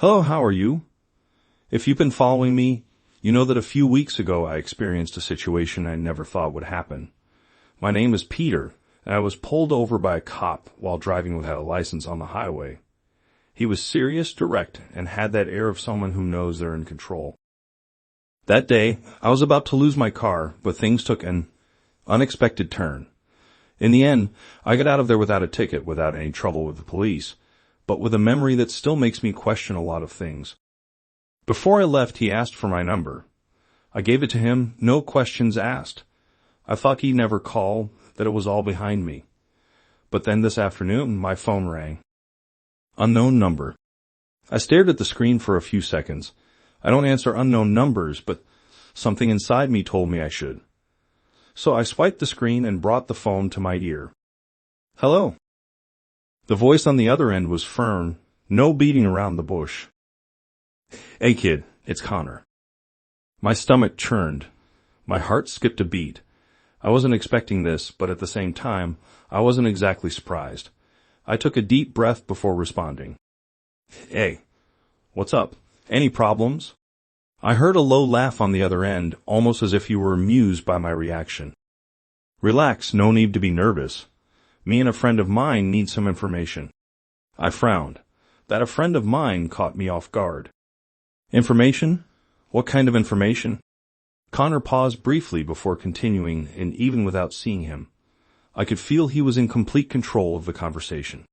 Hello, how are you? If you've been following me, you know that a few weeks ago I experienced a situation I never thought would happen. My name is Peter, and I was pulled over by a cop while driving without a license on the highway. He was serious, direct, and had that air of someone who knows they're in control. That day, I was about to lose my car, but things took an unexpected turn. In the end, I got out of there without a ticket, without any trouble with the police, but with a memory that still makes me question a lot of things. Before I left, he asked for my number. I gave it to him, no questions asked. I thought he'd never call, that it was all behind me. But then this afternoon, my phone rang. Unknown number. I stared at the screen for a few seconds. I don't answer unknown numbers, but something inside me told me I should. So I swiped the screen and brought the phone to my ear. Hello. The voice on the other end was firm, no beating around the bush. Hey kid, it's Connor. My stomach churned. My heart skipped a beat. I wasn't expecting this, but at the same time, I wasn't exactly surprised. I took a deep breath before responding. Hey, what's up? Any problems? I heard a low laugh on the other end, almost as if you were amused by my reaction. Relax, no need to be nervous. Me and a friend of mine need some information. I frowned. That a friend of mine caught me off guard. Information? What kind of information? Connor paused briefly before continuing, and even without seeing him, I could feel he was in complete control of the conversation.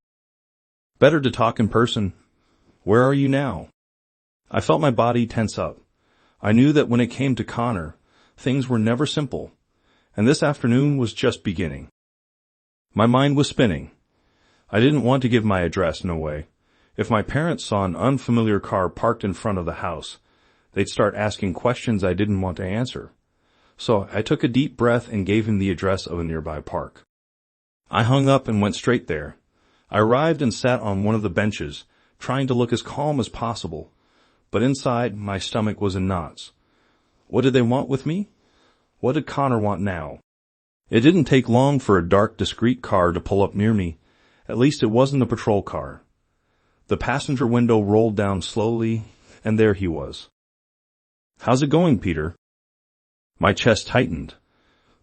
Better to talk in person. Where are you now? I felt my body tense up. I knew that when it came to Connor, things were never simple, and this afternoon was just beginning. My mind was spinning. I didn't want to give my address, no way. If my parents saw an unfamiliar car parked in front of the house, they'd start asking questions I didn't want to answer. So I took a deep breath and gave him the address of a nearby park. I hung up and went straight there. I arrived and sat on one of the benches, trying to look as calm as possible, but inside my stomach was in knots. What did they want with me? What did Connor want now? It didn't take long for a dark, discreet car to pull up near me. At least it wasn't a patrol car. The passenger window rolled down slowly, and there he was. How's it going, Peter? My chest tightened.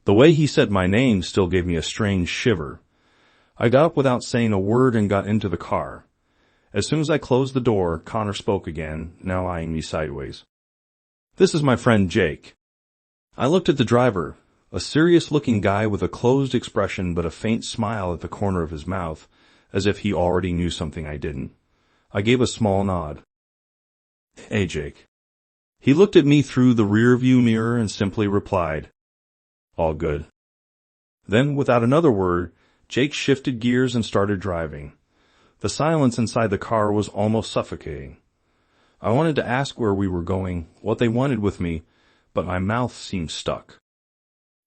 The way he said my name still gave me a strange shiver. I got up without saying a word and got into the car. As soon as I closed the door, Connor spoke again, now eyeing me sideways. This is my friend Jake. I looked at the driver, a serious-looking guy with a closed expression but a faint smile at the corner of his mouth, as if he already knew something I didn't. I gave a small nod. Hey, Jake. He looked at me through the rearview mirror and simply replied, all good. Then, without another word, Jake shifted gears and started driving. The silence inside the car was almost suffocating. I wanted to ask where we were going, what they wanted with me, but my mouth seemed stuck.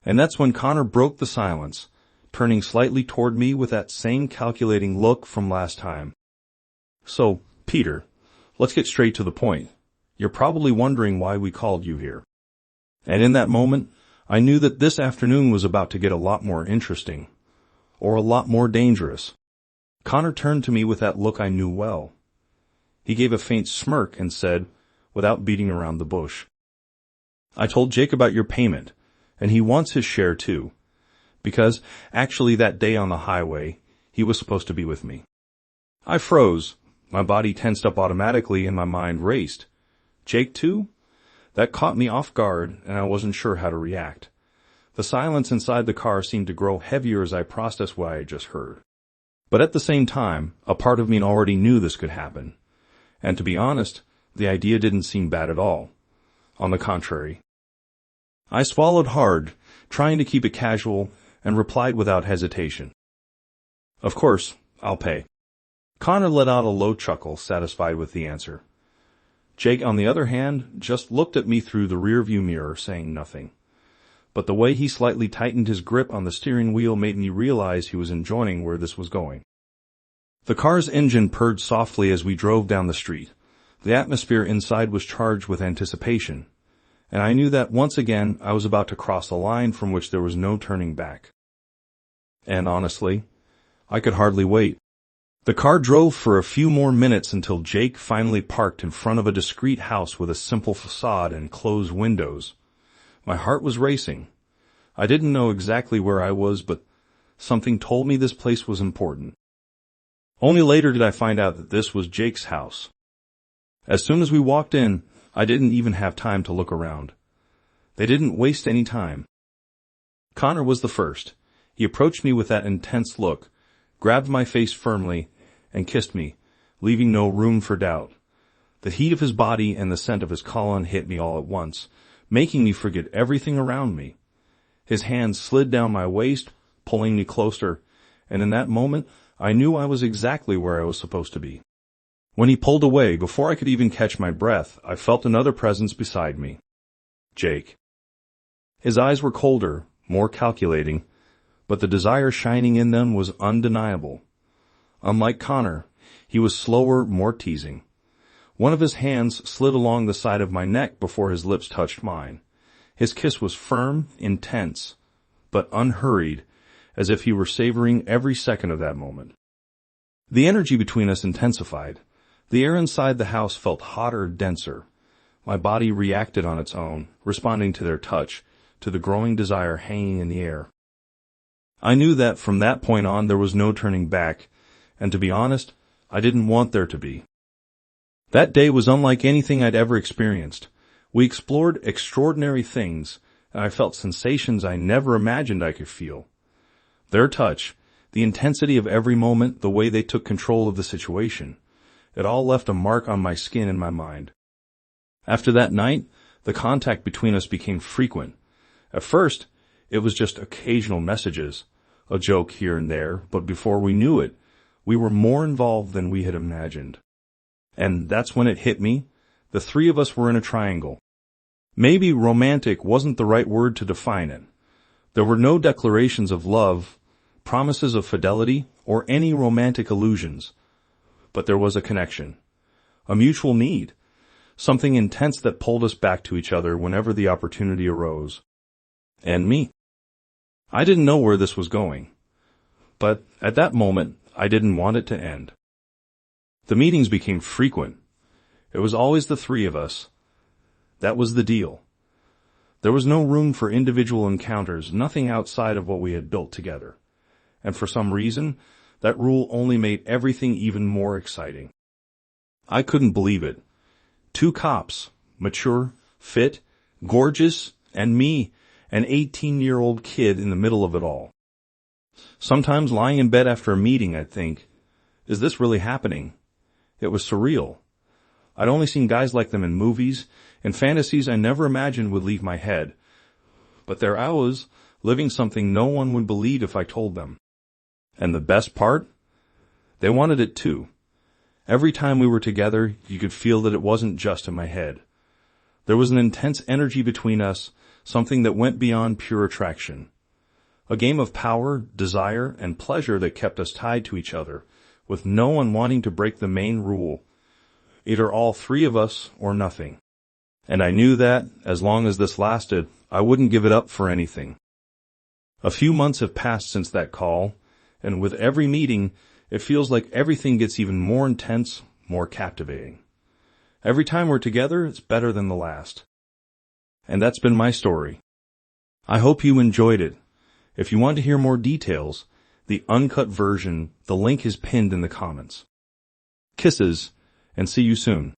And that's when Connor broke the silence, turning slightly toward me with that same calculating look from last time. So, Peter, let's get straight to the point. You're probably wondering why we called you here. And in that moment, I knew that this afternoon was about to get a lot more interesting, or a lot more dangerous. Connor turned to me with that look I knew well. He gave a faint smirk and said, without beating around the bush, I told Jake about your payment, and he wants his share too, because actually that day on the highway, he was supposed to be with me. I froze. My body tensed up automatically and my mind raced. Jake too? That caught me off guard, and I wasn't sure how to react. The silence inside the car seemed to grow heavier as I processed what I had just heard. But at the same time, a part of me already knew this could happen. And to be honest, the idea didn't seem bad at all. On the contrary. I swallowed hard, trying to keep it casual, and replied without hesitation. Of course, I'll pay. Connor let out a low chuckle, satisfied with the answer. Jake, on the other hand, just looked at me through the rearview mirror, saying nothing. But the way he slightly tightened his grip on the steering wheel made me realize he was enjoying where this was going. The car's engine purred softly as we drove down the street. The atmosphere inside was charged with anticipation, and I knew that once again I was about to cross a line from which there was no turning back. And honestly, I could hardly wait. The car drove for a few more minutes until Jake finally parked in front of a discreet house with a simple facade and closed windows. My heart was racing. I didn't know exactly where I was, but something told me this place was important. Only later did I find out that this was Jake's house. As soon as we walked in, I didn't even have time to look around. They didn't waste any time. Connor was the first. He approached me with that intense look, grabbed my face firmly, and kissed me, leaving no room for doubt. The heat of his body and the scent of his cologne hit me all at once, making me forget everything around me. His hands slid down my waist, pulling me closer, and in that moment, I knew I was exactly where I was supposed to be. When he pulled away, before I could even catch my breath, I felt another presence beside me. Jake. His eyes were colder, more calculating, but the desire shining in them was undeniable. Unlike Connor, he was slower, more teasing. One of his hands slid along the side of my neck before his lips touched mine. His kiss was firm, intense, but unhurried, as if he were savoring every second of that moment. The energy between us intensified. The air inside the house felt hotter, denser. My body reacted on its own, responding to their touch, to the growing desire hanging in the air. I knew that from that point on there was no turning back, and to be honest, I didn't want there to be. That day was unlike anything I'd ever experienced. We explored extraordinary things, and I felt sensations I never imagined I could feel. Their touch, the intensity of every moment, the way they took control of the situation, it all left a mark on my skin and my mind. After that night, the contact between us became frequent. At first, it was just occasional messages, a joke here and there, but before we knew it, we were more involved than we had imagined. And that's when it hit me. The three of us were in a triangle. Maybe romantic wasn't the right word to define it. There were no declarations of love, promises of fidelity, or any romantic illusions. But there was a connection, a mutual need, something intense that pulled us back to each other whenever the opportunity arose. And me. I didn't know where this was going. But at that moment, I didn't want it to end. The meetings became frequent. It was always the three of us. That was the deal. There was no room for individual encounters, nothing outside of what we had built together. And for some reason, that rule only made everything even more exciting. I couldn't believe it. 2 cops, mature, fit, gorgeous, and me, an 18-year-old kid in the middle of it all. Sometimes lying in bed after a meeting, I'd think, is this really happening? It was surreal. I'd only seen guys like them in movies, in fantasies I never imagined would leave my head. But there I was, living something no one would believe if I told them. And the best part? They wanted it too. Every time we were together, you could feel that it wasn't just in my head. There was an intense energy between us, something that went beyond pure attraction. A game of power, desire, and pleasure that kept us tied to each other, with no one wanting to break the main rule. Either all three of us or nothing. And I knew that, as long as this lasted, I wouldn't give it up for anything. A few months have passed since that call, and with every meeting, it feels like everything gets even more intense, more captivating. Every time we're together, it's better than the last. And that's been my story. I hope you enjoyed it. If you want to hear more details, the uncut version, the link is pinned in the comments. Kisses, and see you soon.